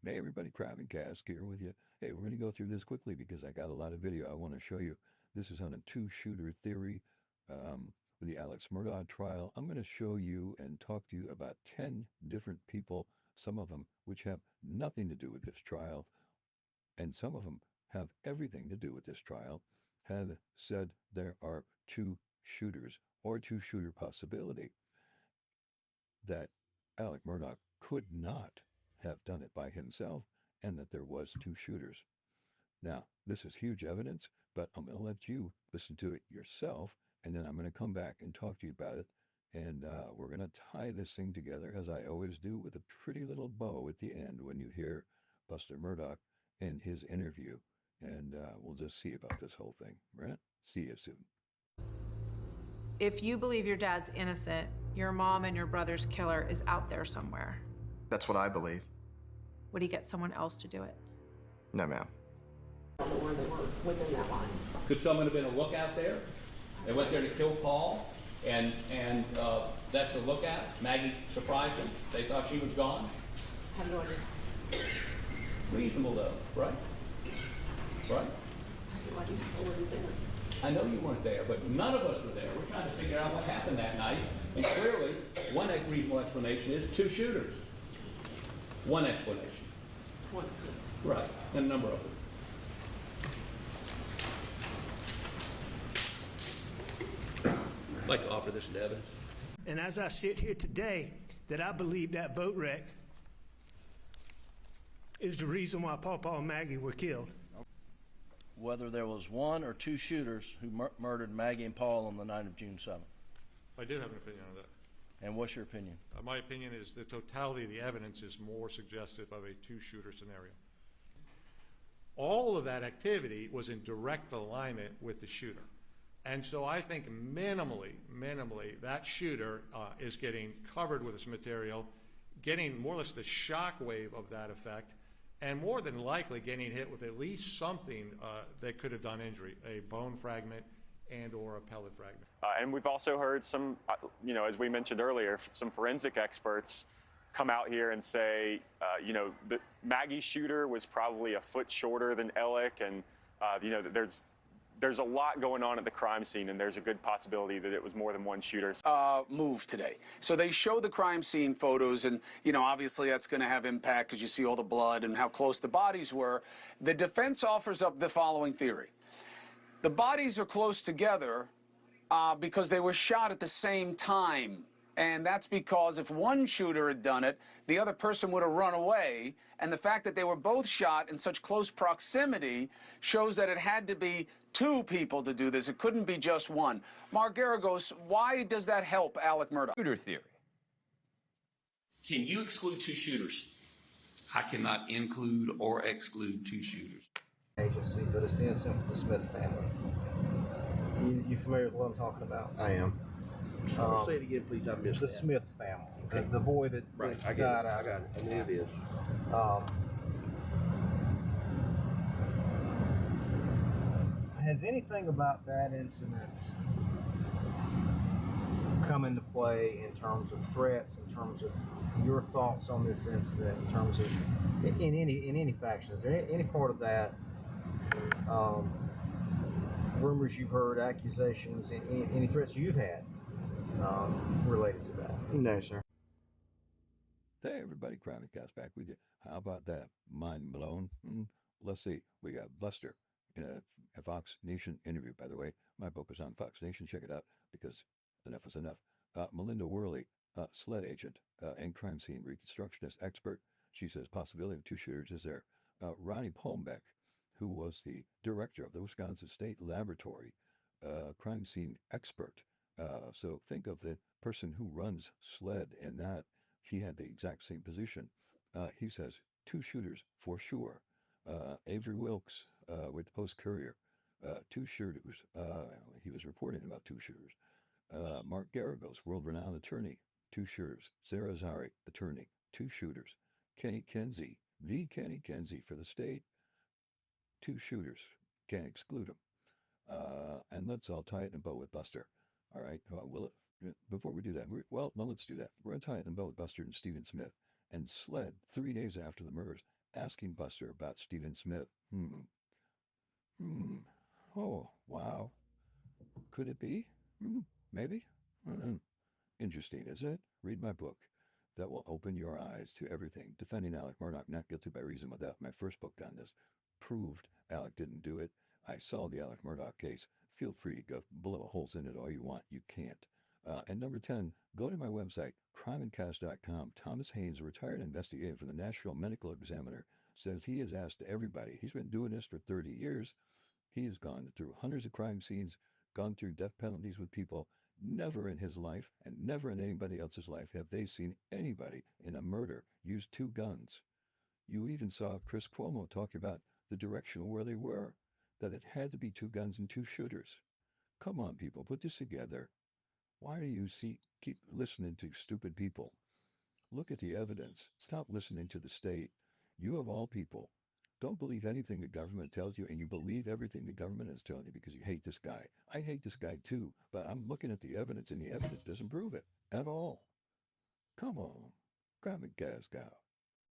Hey everybody, Crab and Cask here with you. Hey, we're going to go through this quickly because I got a lot of video I want to show you. This is on a two-shooter theory with the Alex Murdaugh trial. I'm going to show you and talk to you about 10 different people, some of them which have nothing to do with this trial, and some of them have everything to do with this trial, have said there are two shooters or two-shooter possibility, that Alex Murdaugh could not have done it by himself, and that there was two shooters. Now, this is huge evidence, but I'm going to let you listen to it yourself, and then I'm going to come back and talk to you about it, and we're going to tie this thing together, as I always do, with a pretty little bow at the end when you hear Buster Murdaugh and his interview, and we'll just see about this whole thing, right? See you soon. If you believe your dad's innocent, your mom and your brother's killer is out there somewhere. That's what I believe. Would he get someone else to do it? No, ma'am. Within that line. Could someone have been a lookout there? They went there to kill Paul, and that's the lookout. Maggie surprised them. They thought she was gone. Have no idea. Reasonable though, right? Right? Have no idea. I wasn't there. I know you weren't there, but none of us were there. We're trying to figure out what happened that night. And clearly, one reasonable explanation is two shooters. One explanation. One. Right, and a number of them. I'd like to offer this into evidence. And as I sit here today, that I believe that boat wreck is the reason why Pawpaw and Maggie were killed. Whether there was one or two shooters who murdered Maggie and Paul on the night of June 7th. I do have an opinion on that. And what's your opinion? My opinion is the totality of the evidence is more suggestive of a two-shooter scenario. All of that activity was in direct alignment with the shooter. And so I think minimally, that shooter is getting covered with this material, getting more or less the shock wave of that effect, and more than likely getting hit with at least something that could have done injury, a bone fragment and or a pellet fragment. And we've also heard some, as we mentioned earlier, some forensic experts come out here and say, the Maggie shooter was probably a foot shorter than Alec, and there's a lot going on at the crime scene, and there's a good possibility that it was more than one shooter. Move today. So they show the crime scene photos, and, obviously that's going to have impact because you see all the blood and how close the bodies were. The defense offers up the following theory. The bodies are close together because they were shot at the same time. And that's because if one shooter had done it, the other person would have run away. And the fact that they were both shot in such close proximity shows that it had to be two people to do this. It couldn't be just one. Mark Garagos, why does that help Alex Murdaugh? Shooter theory. Can you exclude two shooters? I cannot include or exclude two shooters. Agency, but it's the incident with the Smith family. You familiar with what I'm talking about? I am. Say it again, please. I missed the that. Smith family. Okay. The boy that I got out. I got it. I mean, it is. Has anything about that incident come into play in terms of threats, in terms of your thoughts on this incident, in terms of in any faction? Is there any part of that? Rumors you've heard, accusations, any threats you've had related to that? No, sir. Hey everybody, Crab and Cask back with you. How about that? Mind blown? Let's see. We got Buster in a Fox Nation interview, by the way. My book is on Fox Nation. Check it out because enough is enough. Melinda Worley, SLED agent and crime scene reconstructionist expert. She says possibility of two shooters is there. Ronnie Palmbeck, who was the director of the Wisconsin State Laboratory, crime scene expert. So think of the person who runs SLED and that he had the exact same position. He says two shooters for sure. Avery Wilkes with the Post-Courier, two shooters. He was reporting about two shooters. Mark Garagos, world-renowned attorney, two shooters. Sarah Zari, attorney, two shooters. Kenny Kinsey, the Kenny Kinsey for the state, two shooters. Can't exclude them. And let's all tie it in a bow with Buster. All right. Before we do that, let's do that. We're going to tie it in a bow with Buster and Stephen Smith and SLED 3 days after the murders asking Buster about Stephen Smith. Oh, wow. Could it be? Maybe? Interesting, isn't it? Read my book. That will open your eyes to everything. Defending Alec Murdaugh, Not Guilty by Reason of Doubt. My first book on this proved Alec didn't do it. I saw the Alec Murdaugh case. Feel free to go blow holes in it all you want. You can't. And number 10, go to my website, crimeandcast.com. Thomas Haynes, a retired investigator from the National Medical Examiner, says he has asked everybody. He's been doing this for 30 years. He has gone through hundreds of crime scenes, gone through death penalties with people. Never in his life and never in anybody else's life have they seen anybody in a murder use two guns. You even saw Chris Cuomo talk about the direction of where they were, that it had to be two guns and two shooters. Come on, people, put this together. Why do you keep listening to stupid people? Look at the evidence. Stop listening to the state. You of all people, don't believe anything the government tells you, and you believe everything the government is telling you because you hate this guy. I hate this guy too, but I'm looking at the evidence, and the evidence doesn't prove it at all. Come on, grab a gas cow.